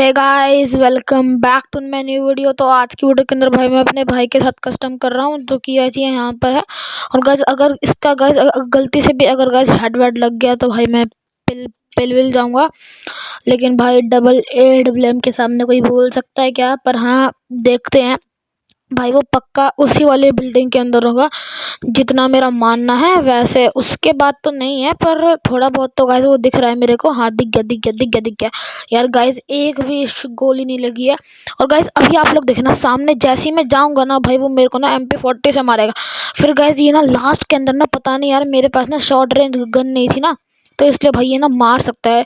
Hey guys, welcome back to my new video. तो आज की वीडियो के अंदर भाई मैं अपने भाई के साथ कस्टम कर रहा हूँ जो कि ऐसी यहाँ पर है। और गाइस अगर इसका गाइस गलती से भी अगर गाइस हेड वेड लग गया तो भाई मैं पिल विल जाऊँगा। लेकिन भाई AA के सामने कोई बोल सकता है क्या? पर हाँ, देखते हैं भाई। वो पक्का उसी वाली बिल्डिंग के अंदर होगा जितना मेरा मानना है। वैसे उसके बाद तो नहीं है, पर थोड़ा बहुत तो गाइस वो दिख रहा है मेरे को। हाँ, दिख गया यार। गाइस एक भी गोली नहीं लगी है। और गाइस अभी आप लोग देखना, सामने जैसे ही मैं जाऊंगा ना भाई, वो मेरे को ना MP40 से मारेगा। फिर गाइस ये ना लास्ट के अंदर ना, पता नहीं यार, मेरे पास ना शॉर्ट रेंज गन नहीं थी ना, तो इसलिए भाई ये ना मार सकता है,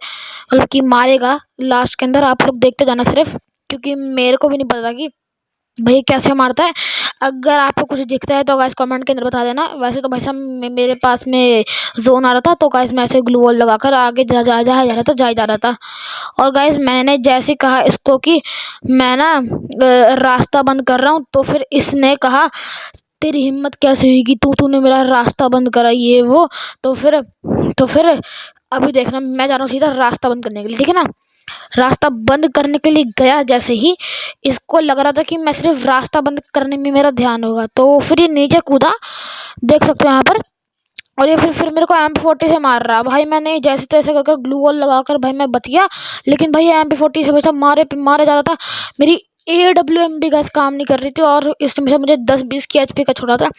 मतलब कि मारेगा लास्ट के अंदर। आप लोग देखते जाना सिर्फ, क्योंकि मेरे को भी नहीं पता कि भाई कैसे मारता है। अगर आपको कुछ दिखता है तो गाइस कमेंट के अंदर बता देना। वैसे तो भाई साहब मेरे पास में जोन आ रहा था, तो गाइस मैं ऐसे ग्लू वॉल लगाकर आगे जा रहा था। और गाइस मैंने जैसे कहा इसको कि मैं ना रास्ता बंद कर रहा हूँ, तो फिर इसने कहा तेरी हिम्मत कैसे हुई कि तूने मेरा रास्ता बंद करा, ये वो। तो फिर अभी देखना, मैं जा रहा हूँ सीधा रास्ता बंद करने के लिए, ठीक है ना। रास्ता बंद करने के लिए गया जैसे ही, इसको लग रहा था कि मैं सिर्फ रास्ता बंद करने में मेरा ध्यान होगा, तो फिर ये नीचे कूदा, देख सकते हो यहाँ पर। और ये फिर मेरे को MP40 से मार रहा भाई। मैंने जैसे तैसे कर ग्लू वॉल लगाकर भाई मैं बच गया, लेकिन भाई MP40 से वैसा मारे जा रहा था। मेरी AWM भी गैस काम नहीं कर रही थी, और इसमें से मुझे 10-20 की HP का छोड़ा था।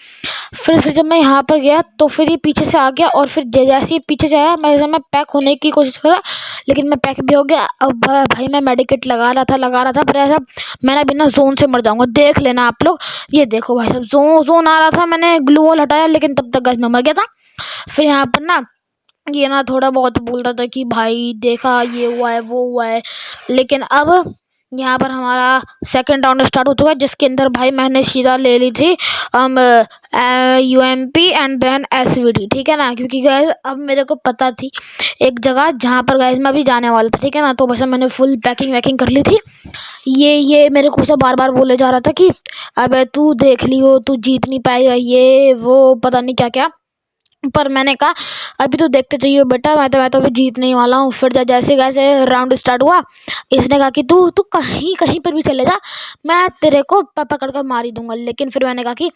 फिर जब मैं यहाँ पर गया तो फिर ये पीछे से आ गया, और फिर जैसे ही पीछे से आया, मैं पैक होने की कोशिश करा, लेकिन मैं पैक भी हो गया। अब भाई मैं मेडिकेट लगा रहा था, पर ऐसा मैंने बिना जोन से मर जाऊंगा, देख लेना आप लोग। ये देखो भाई साहब, जोन आ रहा था, मैंने ग्लू वॉल हटाया, लेकिन तब तक गाइस मैं मर गया था। फिर यहाँ पर ना ये ना थोड़ा बहुत बोल रहा था कि भाई देखा ये हुआ है वो हुआ है, लेकिन अब यहाँ पर हमारा सेकंड राउंड स्टार्ट हो चुका है, जिसके अंदर भाई मैंने सीधा ले ली थी UMP एंड देन SVD, ठीक है ना। क्योंकि गाइस अब मेरे को पता थी एक जगह जहाँ पर गाइस मैं अभी जाने वाला था, ठीक है ना। तो बस मैंने फुल पैकिंग वैकिंग कर ली थी। ये मेरे को सब बार बार बोले जा रहा था कि अबे तू देख लियो, तू जीत नहीं पाएगा, ये वो पता नहीं क्या क्या। पर मैंने कहा अभी तो देखते चाहिए बेटा, मैं तो अभी जीतने ही वाला हूँ। फिर जैसे जैसे राउंड स्टार्ट हुआ, इसने कहा कि तू तू कहीं कहीं पर भी चले जा, मैं तेरे को पकड़ कर मार ही दूंगा। लेकिन फिर मैंने कहा कि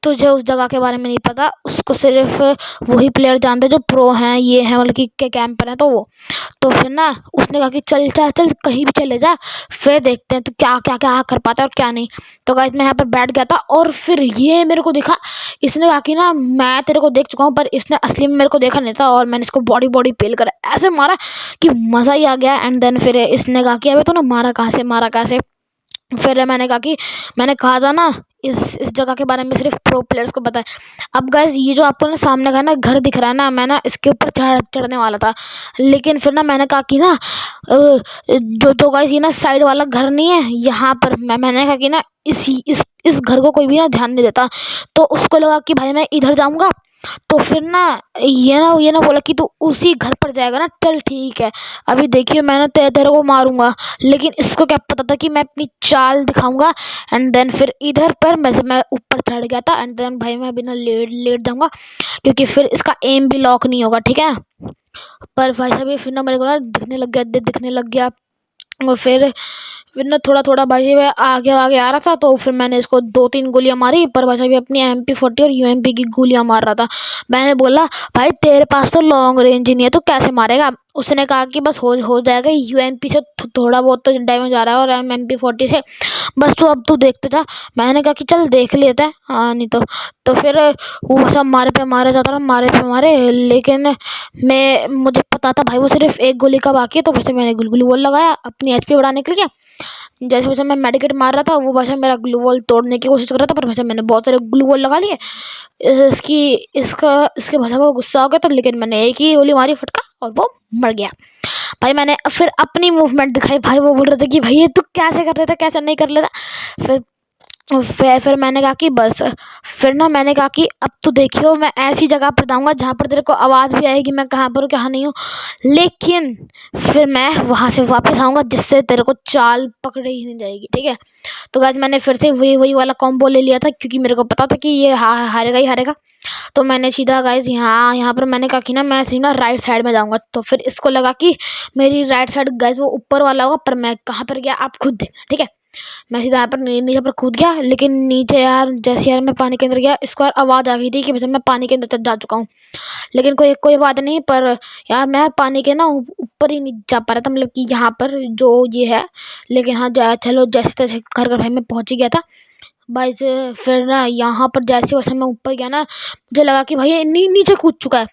तुझे उस जगह के बारे में नहीं पता, उसको सिर्फ वही प्लेयर जानते जो प्रो हैं, ये हैं, मतलब कि के कैंपर हैं, तो वो। तो फिर ना उसने कहा कि चल कहीं भी चले जा, फिर देखते हैं तो क्या कर पाता है और क्या नहीं। तो गाइस मैं यहाँ पर बैठ गया था, और फिर ये मेरे को दिखा, इसने कहा कि ना मैं तेरे को देख चुका हूँ, पर इसने असली में मेरे को देखा नहीं था। और मैंने इसको बॉडी पेल कर ऐसे मारा कि मज़ा ही आ गया। एंड देन फिर इसने कहा कि अबे तूने मारा कहाँ से। फिर मैंने कहा कि मैंने कहा था ना इस जगह के बारे में सिर्फ प्रो प्लेयर्स को पता है। अब गाइस ये जो आपको ना सामने का ना घर दिख रहा है ना, मैं ना इसके ऊपर चढ़ने वाला था, लेकिन फिर ना मैंने कहा कि ना जो गाइस ये ना साइड वाला घर नहीं है यहाँ पर, मैंने कहा कि ना इस घर को कोई भी ना ध्यान नहीं देता। तो उसको लगा कि भाई मैं इधर जाऊंगा, तो फिर ना ये ना बोला कि तू उसी घर पर जाएगा ना, चल ठीक है, अभी देखिए मैं ना तेरे को मारूंगा। लेकिन इसको क्या पता था कि मैं अपनी चाल दिखाऊंगा। एंड देन फिर इधर पर मैं ऊपर चढ़ गया था। एंड देन भाई मैं बिना लेट जाऊंगा, क्योंकि फिर इसका एम भी लॉक नहीं होगा, ठीक है। पर भाई साहब ये फिर ना मेरे को ना दिखने लग गया। और फिर ना थोड़ा भाई मैं आगे आ रहा था, तो फिर मैंने इसको 2-3 गोलियां मारी, पर भाई साहब ये अपनी MP40 और UMP की गोलियां मार रहा था। मैंने बोला भाई तेरे पास तो लॉन्ग रेंज नहीं है, तो कैसे मारेगा। उसने कहा कि बस हो जाएगा, UMP से थोड़ा बहुत तो डैमेज आ रहा है, और MP40 से बस तू अब तू देखते जा। मैंने कहा कि चल देख लेते हैं, हाँ नहीं तो फिर वो सब मारे पे मारे जाता रहा, लेकिन मुझे पता था भाई वो सिर्फ एक गोली का बाकी है। तो वैसे मैंने ग्लू वॉल लगाया अपनी HP बढ़ाने के लिए। जैसे वैसे मैं मेडिकेट मार रहा था, वो भाषा मेरा ग्लू वॉल तोड़ने की कोशिश कर रहा था, पर भाषा मैंने बहुत सारे ग्लू वॉल लगा लिए। इसके भाषा को गुस्सा हो गया, तो लेकिन मैंने एक ही गोली मारी, फटका, और वो मर गया। भाई मैंने फिर अपनी मूवमेंट दिखाई, भाई वो बोल रहे थे कि भाई ये तू कैसे कर रहा था, कैसे नहीं कर लेता। फिर फिर मैंने कहा कि बस। फिर ना मैंने कहा कि अब तो देखियो मैं ऐसी जगह पर जाऊँगा जहाँ पर तेरे को आवाज़ भी आएगी मैं कहाँ पर हूँ कहाँ नहीं हूँ, लेकिन फिर मैं वहाँ से वापस आऊँगा जिससे तेरे को चाल पकड़ी ही नहीं जाएगी, ठीक है। तो गाइस मैंने फिर से वही वही वाला कॉम्बो ले लिया था क्योंकि मेरे को पता था कि ये हारेगा ही हारेगा। तो मैंने सीधा गाइस यहाँ यहाँ पर मैंने कहा कि ना मैं सीधा राइट साइड में जाऊँगा। तो फिर इसको लगा कि मेरी राइट साइड गाइस वो ऊपर वाला होगा, पर मैं कहाँ पर गया आप खुद देखना, ठीक है। मैं सीधा यहाँ पर नीचे पर कूद गया, लेकिन नीचे यार जैसे यार मैं पानी के अंदर गया, इसको यार आवाज़ आ गई थी कि वैसे मैं पानी के अंदर जा चुका हूँ। लेकिन कोई कोई बात नहीं, पर यार मैं पानी के ना ऊपर ही नहीं जा पा रहा था, मतलब कि यहाँ पर जो ये है। लेकिन हाँ चलो जैसे तैसे कर कर भाई मैं पहुँच ही गया था भाई से। फिर ना यहाँ पर जैसे वैसे मैं ऊपर गया ना, मुझे लगा कि भाई ये नीचे कूद चुका है।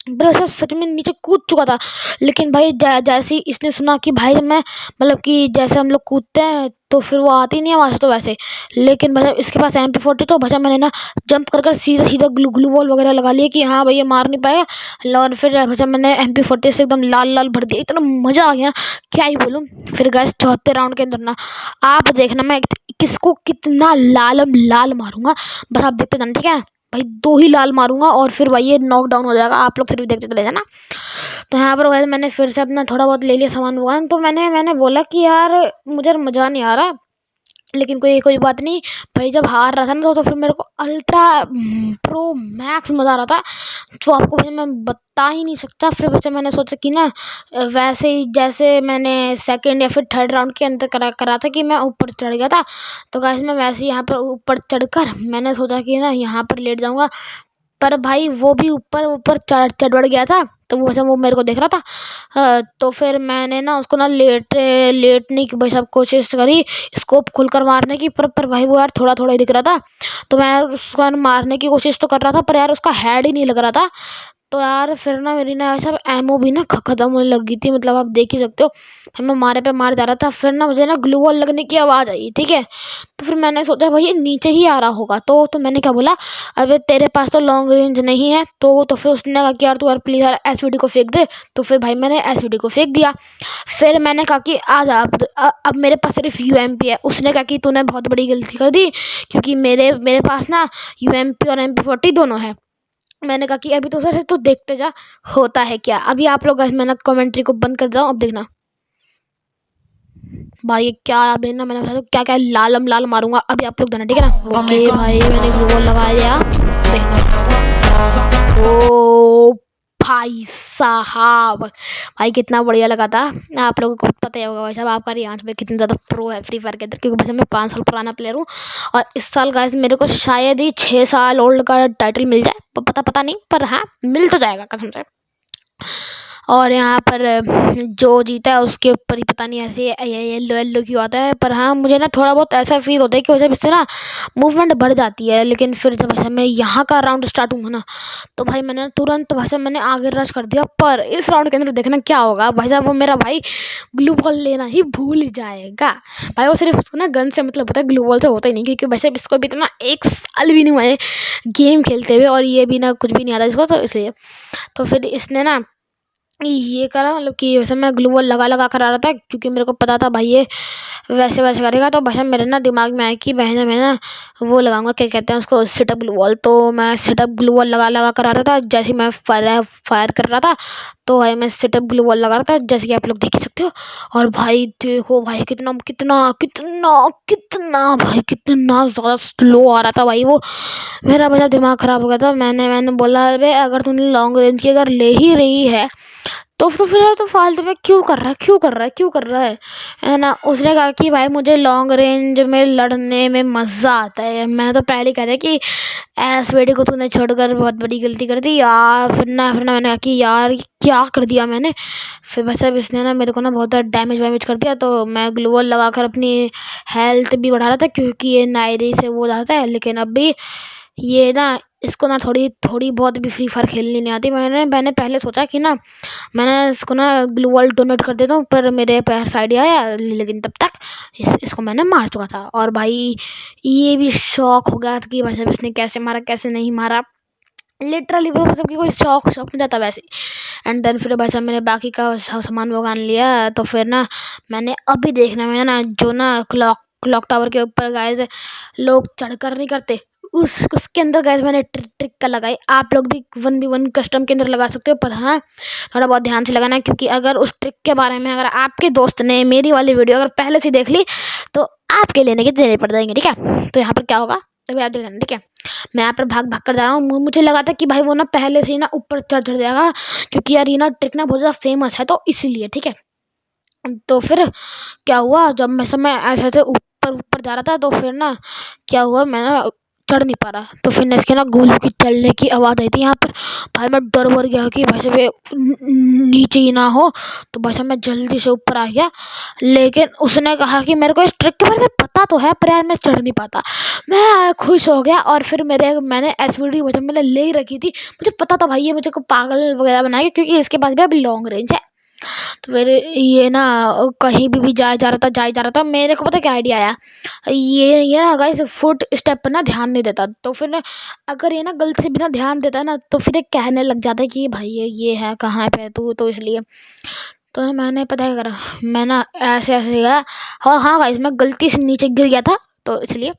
ब्रो सब सच में नीचे कूद चुका था। लेकिन भाई जैसे ही इसने सुना कि भाई मैं मतलब कि जैसे हम लोग कूदते हैं तो फिर वो आती नहीं है वहाँ से, तो वैसे। लेकिन भाई इसके पास MP40, तो भाई मैंने ना जंप कर कर सीधा सीधा ग्लू बॉल वगैरह लगा लिया कि हाँ भाई ये मार नहीं पाएगा। और फिर भाई मैंने MP40 से एकदम लाल लाल भर दिया, इतना मज़ा आ गया क्या ही बोलूँ। फिर गए चौथे राउंड के अंदर ना आप देखना मैं किसको कितना लाल लाल मारूंगा, बस आप देखते जाना, ठीक है। भाई 2 ही लाल मारूंगा और फिर भाई ये नॉकडाउन हो जाएगा, आप लोग फिर भी देखते चले जाना। तो यहाँ पर वैसे मैंने फिर से अपना थोड़ा बहुत ले लिया सामान वामान, तो मैंने बोला कि यार मुझे मज़ा नहीं आ रहा। लेकिन कोई कोई बात नहीं भाई, जब हार रहा था ना तो फिर मेरे को अल्ट्रा प्रो मैक्स मज़ा आ रहा था, जो आपको भाई मैं बता ही नहीं सकता। फिर वैसे मैंने सोचा कि ना वैसे ही जैसे मैंने सेकंड या फिर थर्ड राउंड के अंदर करा था कि मैं ऊपर चढ़ गया था, तो गाइस मैं वैसे ही यहाँ पर ऊपर चढ़कर मैंने सोचा कि ना यहाँ पर लेट जाऊँगा। पर भाई वो भी ऊपर ऊपर चढ़ गया था, तो वैसे वो मेरे को देख रहा था। तो फिर मैंने ना उसको ना लेटने की भाई सब कोशिश करी, स्कोप खुलकर मारने की, पर भाई वो यार थोड़ा थोड़ा ही दिख रहा था। तो मैं यार उसको मारने की कोशिश तो कर रहा था, पर यार उसका हेड ही नहीं लग रहा था। तो यार फिर ना मेरी ना ऐसा एमओ भी ना ख़त्म होने लगी थी, मतलब आप देख ही सकते हो। फिर मैं मारे पे मार जा रहा था, फिर ना मुझे ना ग्लू वॉल लगने की आवाज़ आई, ठीक है। तो फिर मैंने सोचा भाई ये नीचे ही आ रहा होगा, तो मैंने क्या बोला, अबे तेरे पास तो लॉन्ग रेंज नहीं है। तो फिर उसने कहा कि यार तू यार प्लीज़ यार SVD को फेंक दे। तो फिर भाई मैंने SVD को फेंक दिया। फिर मैंने कहा कि आ जा अब मेरे पास सिर्फ UMP है। उसने कहा कि तूने बहुत बड़ी गलती कर दी, क्योंकि मेरे पास ना UMP और MP40 दोनों है। मैंने कहा कि अभी तो सर तो देखते जा होता है क्या। अभी आप लोग मैंने कमेंट्री को बंद कर जाओ, अब देखना भाई क्या अभी ना मैंने बताया क्या क्या लालम लाल मारूंगा, अभी आप लोग देना, ठीक है ना। ओके भाई मैंने ग्लू लगा दिया, देखना। ओ भाई साहब, भाई कितना बढ़िया लगा था। आप लोगों को पता ही होगा भाई साहब आपका रियांश में कितना ज़्यादा प्रो है फ्री फायर के अंदर, क्योंकि वैसे मैं 5 साल पुराना प्लेयर हूँ। और इस साल गाइस मेरे को शायद ही 6 साल ओल्ड का टाइटल मिल जाए, पता नहीं, पर हाँ मिल तो जाएगा कसम से। और यहाँ पर जो जीता है उसके ऊपर ही पता नहीं ऐसे येलो येलो क्यों आता है, पर हाँ मुझे ना थोड़ा बहुत ऐसा फील होता है कि वैसे इससे ना मूवमेंट बढ़ जाती है। लेकिन फिर जब वैसे मैं यहाँ का राउंड स्टार्ट हुआ ना, तो भाई मैंने तुरंत वैसे मैंने आगे रश कर दिया। पर इस राउंड के अंदर देखना क्या होगा भाई साहब, वो मेरा भाई ग्लू बॉल लेना ही भूल जाएगा। भाई वो सिर्फ उसको ना गन से मतलब होता है, ग्लू बॉल से होता ही नहीं, क्योंकि वैसे इसको भी इतना 1 साल भी नहीं हुआ है गेम खेलते हुए, और ये भी ना कुछ भी नहीं आता इसको, तो इसलिए। तो फिर इसने ना ये करा, मतलब कि वैसे मैं ग्लू वॉल लगा कर आ रहा था, क्योंकि मेरे को पता था भाई ये वैसे वैसे करेगा। तो वैसे मेरे ना दिमाग में आया कि बहन मैं ना वो लगाऊंगा, क्या कहते हैं उसको, सेटअप ग्लू वॉल। तो मैं सेटअप ग्लू वॉल लगा कर आ रहा था, जैसे मैं फायर कर रहा था। तो भाई मैं सेटअप ग्लू वॉल लगा रहा था, जैसे कि आप लोग देख ही सकते हो। और भाई देखो भाई कितना कितना कितना कितना भाई कितना ज़्यादा स्लो आ रहा था भाई वो। मेरा मतलब दिमाग ख़राब हो गया था। मैंने बोला अरे अगर तूने लॉन्ग रेंज की अगर ले ही रही है तो फिर तो फालतू में क्यों कर रहा है, क्यों कर रहा है ना। उसने कहा कि भाई मुझे लॉन्ग रेंज में लड़ने में मज़ा आता है। मैं तो पहले कह रहा कि SVD को तूने छोड़कर बहुत बड़ी गलती कर दी यार। फिर ना मैंने कहा कि यार क्या कर दिया मैंने। फिर बस अब इसने ना मेरे को ना बहुत ज़्यादा डैमेज कर दिया। तो मैं ग्लू वॉल लगा कर अपनी हेल्थ भी बढ़ा रहा था, क्योंकि ये नायरी से वो जाता है। लेकिन अब भी ये ना इसको ना थोड़ी बहुत भी फ्री फायर खेलनी नहीं आती। मैंने पहले सोचा कि ना मैंने इसको ना ग्लू वॉल डोनेट कर देता हूँ, पर मेरे पास आइडिया आया, लेकिन तब तक इसको मैंने मार चुका था। और भाई ये भी शौक हो गया था कि भाई साहब इसने कैसे मारा कैसे नहीं मारा, लिटरली ब्रो, मतलब कि कोई शौक नहीं जाता वैसे। एंड देन फिर भाई साहब मैंने बाकी का सामान वगान लिया। तो फिर ना मैंने अभी देखना, मैंने ना जो ना क्लॉक क्लॉक टावर के ऊपर गाइस लोग चढ़कर नहीं करते, उसके अंदर गाइस मैंने ट्रिक का लगाई। आप लोग भी 1v1 कस्टम के अंदर लगा सकते हो, पर हाँ थोड़ा बहुत ध्यान से लगाना है, क्योंकि अगर उस ट्रिक के बारे में अगर आपके दोस्त ने मेरी वाली वीडियो अगर पहले से देख ली तो आपके लेने के देने पड़ जाएंगे। ठीक है, तो यहाँ पर क्या होगा तभी आप देखना। ठीक है, मैं यहाँ पर भाग भाग कर जा रहा हूँ। मुझे लगा था कि भाई वो ना पहले से ही ना ऊपर चढ़ जाएगा, क्योंकि यार ये ना ट्रिक ना बहुत ज़्यादा फेमस है, तो इसीलिए। ठीक है, तो फिर क्या हुआ, जब मैं ऐसे ऐसे ऊपर ऊपर जा रहा था, तो फिर ना क्या हुआ, मैं ना चढ़ नहीं पा रहा। तो फिर इसके ना गोलू की चलने की आवाज़ आई थी यहाँ पर। भाई मैं डर वर गया कि भाई साहब ये नीचे ही ना हो, तो भाई साहब मैं जल्दी से ऊपर आ गया। लेकिन उसने कहा कि मेरे को इस ट्रिक के बारे में पता तो है, पर यार मैं चढ़ नहीं पाता। मैं खुश हो गया, और फिर मैंने एसवीडी वैसे मैंने ले ही रखी थी। मुझे पता था भाई ये मुझे को पागल वगैरह बनाएगा, क्योंकि इसके पास भी अभी लॉन्ग रेंज है। तो फिर ये ना कहीं भी जा रहा था, मेरे को पता क्या आइडिया आया। ये ना गाइस फुट स्टेप पर ना ध्यान नहीं देता, तो फिर ना अगर ये ना गलती से बिना ध्यान देता है ना, तो फिर ये कहने लग जाता है कि भाई ये है कहाँ पे है तू, तो इसलिए तो मैंने पता क्या करा, मैं ना ऐसे ऐसे गया, और हाँ गाइस मैं गलती से नीचे गिर गया था, तो इसलिए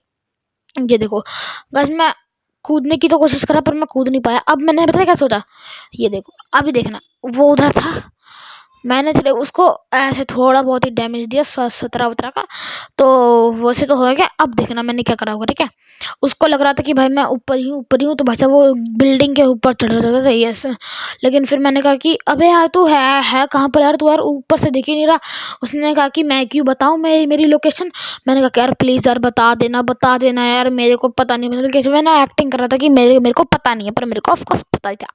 ये देखो गाइस मैं कूदने की तो कोशिश करा, पर मैं कूद नहीं पाया। अब मैंने पता क्या सोचा, ये देखो अभी देखना, वो उधर था, मैंने चले उसको ऐसे थोड़ा बहुत ही डैमेज दिया 17 का, तो वैसे तो हो गया। अब देखना मैंने क्या करा होगा। ठीक है, उसको लग रहा था कि भाई मैं ऊपर ही हूँ, तो भाई साहब वो बिल्डिंग के ऊपर चढ़ जाता था ऐसे। लेकिन फिर मैंने कहा कि अबे यार तू है कहाँ पर यार, तू यार ऊपर से दिख ही नहीं रहा। उसने कहा कि मैं क्यों बताऊँ मेरी लोकेशन। मैंने कहा कि यार प्लीज़ यार बता देना यार, मेरे को पता नहीं, मतलब कैसे मैं ना एक्टिंग कर रहा था कि मेरे को पता नहीं है, पर मेरे को ऑफकोर्स पता ही था।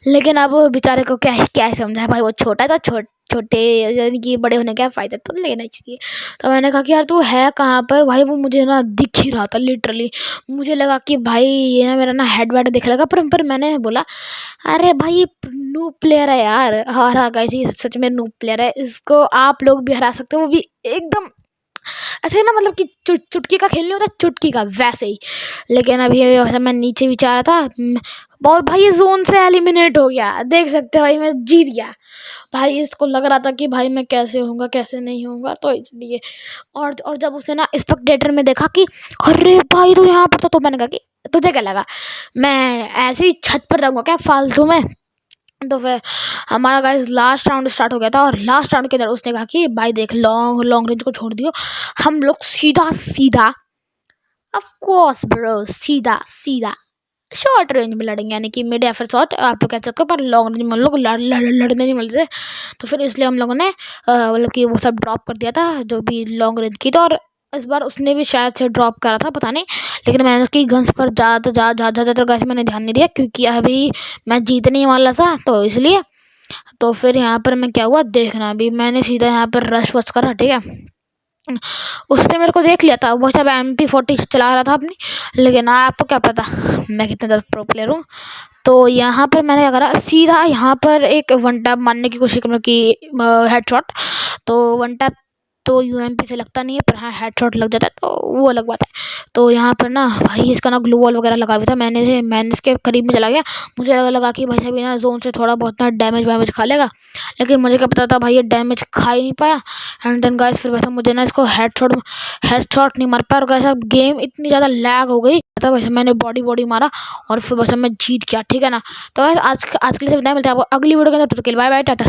लेकिन अब बेचारे को क्या समझा है, भाई वो छोटा है, तो छोटे यानी कि बड़े होने का फ़ायदा तो लेना चाहिए। तो मैंने कहा कि यार तू है कहाँ पर भाई, वो मुझे ना दिख ही रहा था लिटरली। मुझे लगा कि भाई ये ना मेरा ना हेड वेड दिख लगा, पर मैंने बोला अरे भाई ये नूब प्लेयर है यार। हाँ गाइस ये सच में नूब प्लेयर है, इसको आप लोग भी हरा सकते हो, वो भी एकदम अच्छा ना, मतलब कि चुटकी का खेल नहीं होता, चुटकी का वैसे ही। लेकिन अभी वैसे मैं नीचे भी चाह रहा था, और भाई ये जोन से एलिमिनेट हो गया, देख सकते हो भाई मैं जीत गया। भाई इसको लग रहा था कि भाई मैं कैसे होऊंगा कैसे नहीं होऊंगा, तो इसलिए। और जब उसने ना स्पेक्टेटर में देखा कि अरे भाई तू यहाँ पर था, तो मैंने कहा कि तुझे क्या लगा मैं ऐसे ही छत पर रहूंगा क्या फालतू में। तो फिर हमारा गाइस लास्ट राउंड स्टार्ट हो गया था, और लास्ट राउंड के अंदर उसने कहा कि भाई देख लॉन्ग रेंज को छोड़ दियो, हम लोग सीधा सीधा ऑफ कोर्स ब्रो सीधा सीधा शॉर्ट रेंज में लड़ेंगे, यानी कि मिड या फिर शॉर्ट आप लोग कह सकते हो, पर लॉन्ग रेंज में हम लोग लड़ने नहीं मिलते। तो फिर इसलिए हम लोगों ने मतलब कि वो सब ड्रॉप कर दिया था जो भी लॉन्ग रेंज की, तो और इस बार उसने भी शायद से ड्रॉप करा था पता नहीं। लेकिन मैंने उसकी गन्स पर ज़्यादातर गाइस मैंने ध्यान नहीं दिया, क्योंकि अभी मैं जीतने वाला था, तो इसलिए। तो फिर यहाँ पर मैं क्या हुआ देखना, अभी मैंने सीधा यहाँ पर रश वश करा। ठीक है, उसने मेरे को देख लिया था, वो सब MP40 चला रहा था अपनी। लेकिन आपको क्या पता मैं कितना ज़्यादा प्रो प्लेयर हूँ। तो यहाँ पर मैंने क्या करा, सीधा यहाँ पर एक वन टैप मारने की कोशिश की, हेडशॉट। तो वन टैप तो UMP से लगता नहीं है, पर हाँ हेडशॉट लग जाता है, तो वो अलग बात है। तो यहाँ पर ना भाई इसका ना ग्लू वॉल वगैरह लगा हुआ था, मैंने इसके करीब में चला गया। मुझे लगा कि भाई साहब ना जोन से थोड़ा बहुत ना डैमेज खा लेगा, लेकिन मुझे क्या पता था भाई ये डैमेज खा ही नहीं पाया। एंड देन गाइस फिर वैसे मुझे ना इसको हेडशॉट नहीं मार पाया, और गाइस अब गेम इतनी ज़्यादा लैग हो गई, तब वैसे मैंने बॉडी मारा, और फिर वैसे मैं जीत गया। ठीक है ना, तो गाइस आज के लिए सब नहीं मिलता है आपको अगली वीडियो के अंदर। Bye bye Tata.